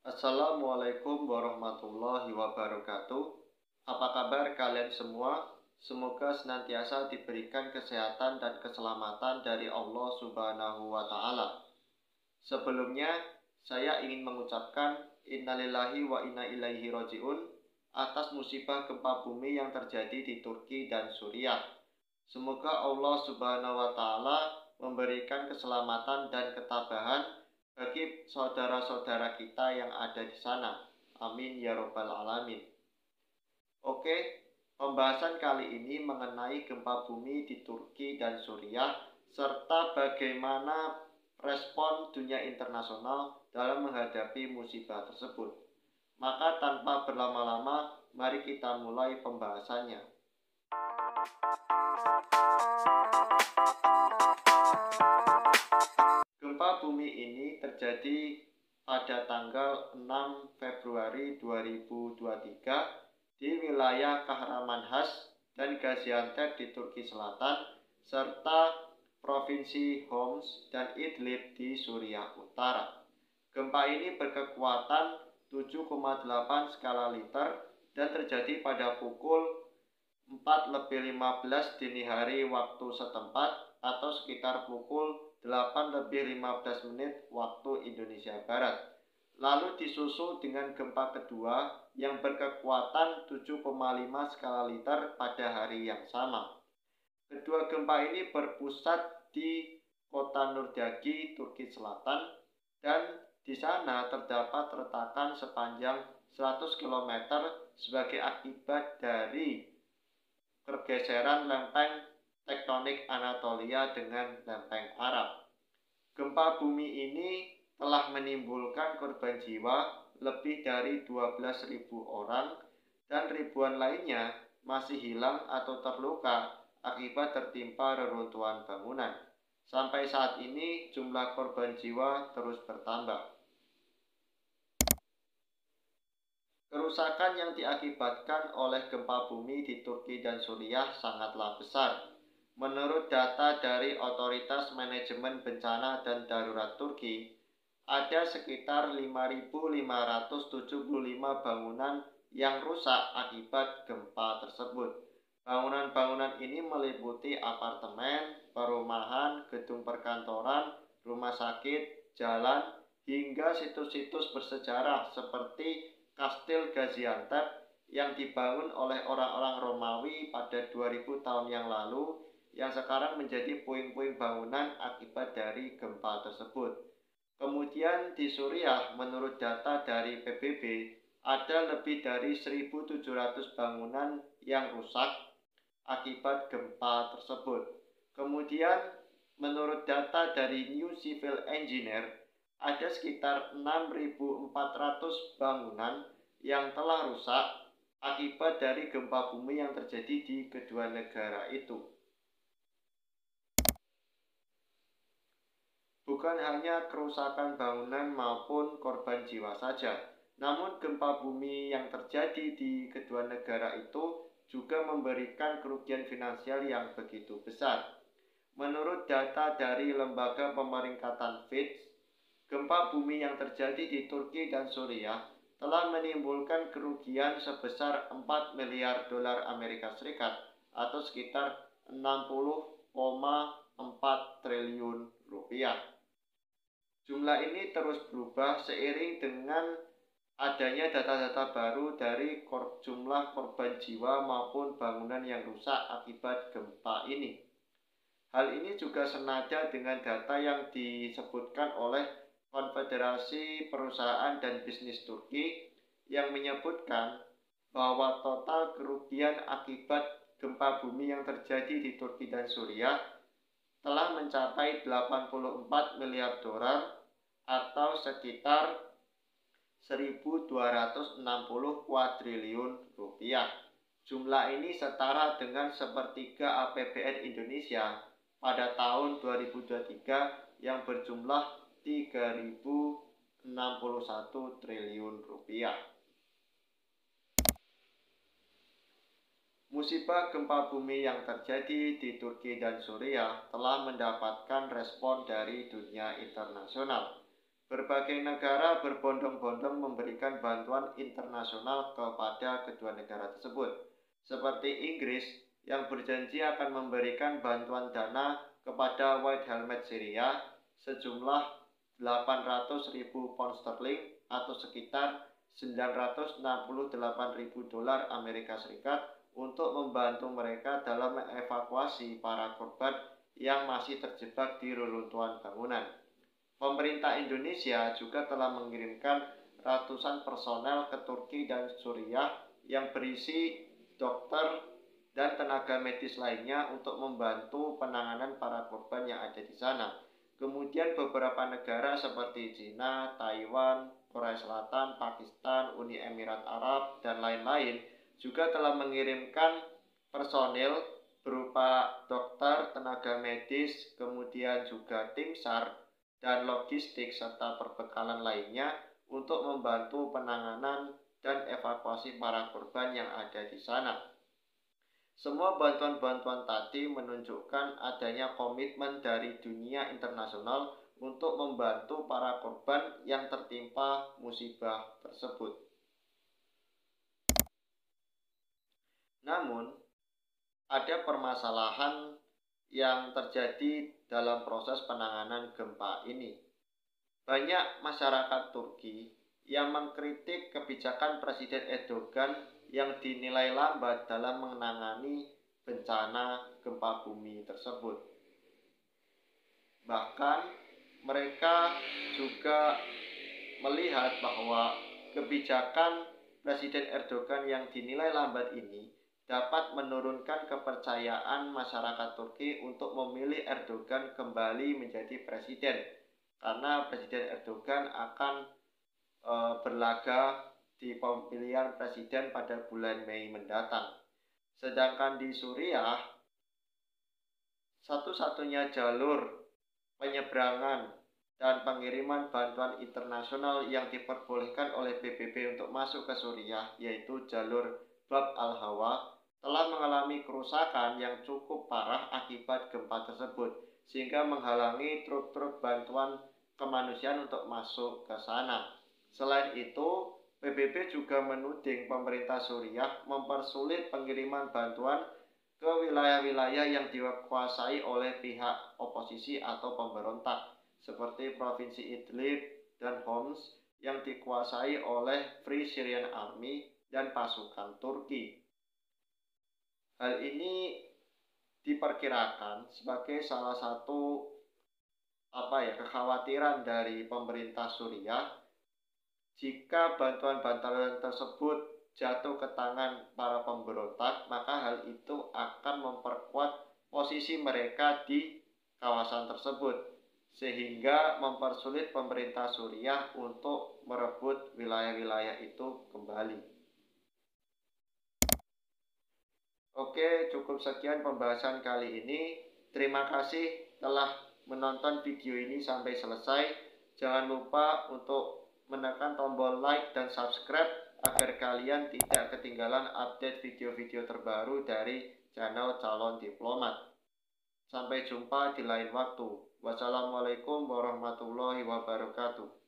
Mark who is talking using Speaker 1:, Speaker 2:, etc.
Speaker 1: Assalamualaikum warahmatullahi wabarakatuh. Apa kabar kalian semua? Semoga senantiasa diberikan kesehatan dan keselamatan dari Allah Subhanahu wa Ta'ala. Sebelumnya, saya ingin mengucapkan innalillahi wa inna ilaihi raji'un atas musibah gempa bumi yang terjadi di Turki dan Suriah. Semoga Allah Subhanahu wa Ta'ala memberikan keselamatan dan ketabahan bagi saudara-saudara kita yang ada di sana. Amin ya robbal alamin. Oke, pembahasan kali ini mengenai gempa bumi di Turki dan Suriah serta bagaimana respon dunia internasional dalam menghadapi musibah tersebut. Maka tanpa berlama-lama, mari kita mulai pembahasannya. Gempa bumi ini terjadi pada tanggal 6 Februari 2023 di wilayah Kahramanmaraş dan Gaziantep di Turki Selatan, serta Provinsi Homs dan Idlib di Suriah Utara. Gempa ini berkekuatan 7,8 skala Richter dan terjadi pada pukul 4:15 dini hari waktu setempat atau sekitar pukul 8:15 waktu Indonesia Barat. Lalu disusul dengan gempa kedua yang berkekuatan 7,5 skala Richter pada hari yang sama. Kedua gempa ini berpusat di kota Nurdagi, Turki Selatan, dan di sana terdapat retakan sepanjang 100 km sebagai akibat dari pergeseran lempeng tektonik Anatolia dengan lempeng Arab. Gempa bumi ini telah menimbulkan korban jiwa lebih dari 12.000 orang dan ribuan lainnya masih hilang atau terluka akibat tertimpa reruntuhan bangunan. Sampai saat ini jumlah korban jiwa terus bertambah. Kerusakan yang diakibatkan oleh gempa bumi di Turki dan Suriah sangatlah besar. Menurut data dari Otoritas Manajemen Bencana dan Darurat Turki, ada sekitar 5.575 bangunan yang rusak akibat gempa tersebut. Bangunan-bangunan ini meliputi apartemen, perumahan, gedung perkantoran, rumah sakit, jalan, hingga situs-situs bersejarah seperti Kastil Gaziantep yang dibangun oleh orang-orang Romawi pada 2000 tahun yang lalu, yang sekarang menjadi puing-puing bangunan akibat dari gempa tersebut. Kemudian di Suriah, menurut data dari PBB, ada lebih dari 1.700 bangunan yang rusak akibat gempa tersebut. Kemudian menurut data dari New Civil Engineer, ada sekitar 6.400 bangunan yang telah rusak akibat dari gempa bumi yang terjadi di kedua negara itu. Bukan hanya kerusakan bangunan maupun korban jiwa saja, namun gempa bumi yang terjadi di kedua negara itu juga memberikan kerugian finansial yang begitu besar. Menurut data dari lembaga pemeringkatan Fitch, gempa bumi yang terjadi di Turki dan Suriah telah menimbulkan kerugian sebesar 4 miliar dolar Amerika Serikat atau sekitar 60,4 triliun rupiah. Jumlah ini terus berubah seiring dengan adanya data-data baru dari jumlah korban jiwa maupun bangunan yang rusak akibat gempa ini. Hal ini juga senada dengan data yang disebutkan oleh Konfederasi Perusahaan dan Bisnis Turki yang menyebutkan bahwa total kerugian akibat gempa bumi yang terjadi di Turki dan Suriah telah mencapai 84 miliar dolar atau sekitar 1.260 kuadriliun rupiah. Jumlah ini setara dengan sepertiga APBN Indonesia pada tahun 2023 yang berjumlah 3.061 triliun rupiah. Musibah gempa bumi yang terjadi di Turki dan Suriah telah mendapatkan respon dari dunia internasional. Berbagai negara berbondong-bondong memberikan bantuan internasional kepada kedua negara tersebut, seperti Inggris yang berjanji akan memberikan bantuan dana kepada White Helmet Syria sejumlah 800.000 pound sterling atau sekitar 968.000 dolar Amerika Serikat untuk membantu mereka dalam mengevakuasi para korban yang masih terjebak di reruntuhan bangunan. Pemerintah Indonesia juga telah mengirimkan ratusan personel ke Turki dan Suriah yang berisi dokter dan tenaga medis lainnya untuk membantu penanganan para korban yang ada di sana. Kemudian beberapa negara seperti China, Taiwan, Korea Selatan, Pakistan, Uni Emirat Arab, dan lain-lain juga telah mengirimkan personil berupa dokter, tenaga medis, kemudian juga tim SAR dan logistik serta perbekalan lainnya untuk membantu penanganan dan evakuasi para korban yang ada di sana. Semua bantuan-bantuan tadi menunjukkan adanya komitmen dari dunia internasional untuk membantu para korban yang tertimpa musibah tersebut. Namun, ada permasalahan yang terjadi dalam proses penanganan gempa ini. Banyak masyarakat Turki yang mengkritik kebijakan Presiden Erdogan yang dinilai lambat dalam menangani bencana gempa bumi tersebut. Bahkan mereka juga melihat bahwa kebijakan Presiden Erdogan yang dinilai lambat ini dapat menurunkan kepercayaan masyarakat Turki untuk memilih Erdogan kembali menjadi presiden, karena Presiden Erdogan akan berlaga di pemilihan presiden pada bulan Mei mendatang. Sedangkan di Suriah, satu-satunya jalur penyeberangan dan pengiriman bantuan internasional yang diperbolehkan oleh PBB untuk masuk ke Suriah, yaitu jalur Bab al-Hawa, telah mengalami kerusakan yang cukup parah akibat gempa tersebut, sehingga menghalangi truk-truk bantuan kemanusiaan untuk masuk ke sana. Selain itu, PBB juga menuding pemerintah Suriah mempersulit pengiriman bantuan ke wilayah-wilayah yang dikuasai oleh pihak oposisi atau pemberontak, seperti Provinsi Idlib dan Homs yang dikuasai oleh Free Syrian Army dan pasukan Turki. Hal ini diperkirakan sebagai salah satu kekhawatiran dari pemerintah Suriah. Jika bantuan-bantuan tersebut jatuh ke tangan para pemberontak, maka hal itu akan memperkuat posisi mereka di kawasan tersebut, sehingga mempersulit pemerintah Suriah untuk merebut wilayah-wilayah itu kembali. Oke, cukup sekian pembahasan kali ini. Terima kasih telah menonton video ini sampai selesai. Jangan lupa untuk menekan tombol like dan subscribe agar kalian tidak ketinggalan update video-video terbaru dari channel Calon Diplomat. Sampai jumpa di lain waktu. Wassalamualaikum warahmatullahi wabarakatuh.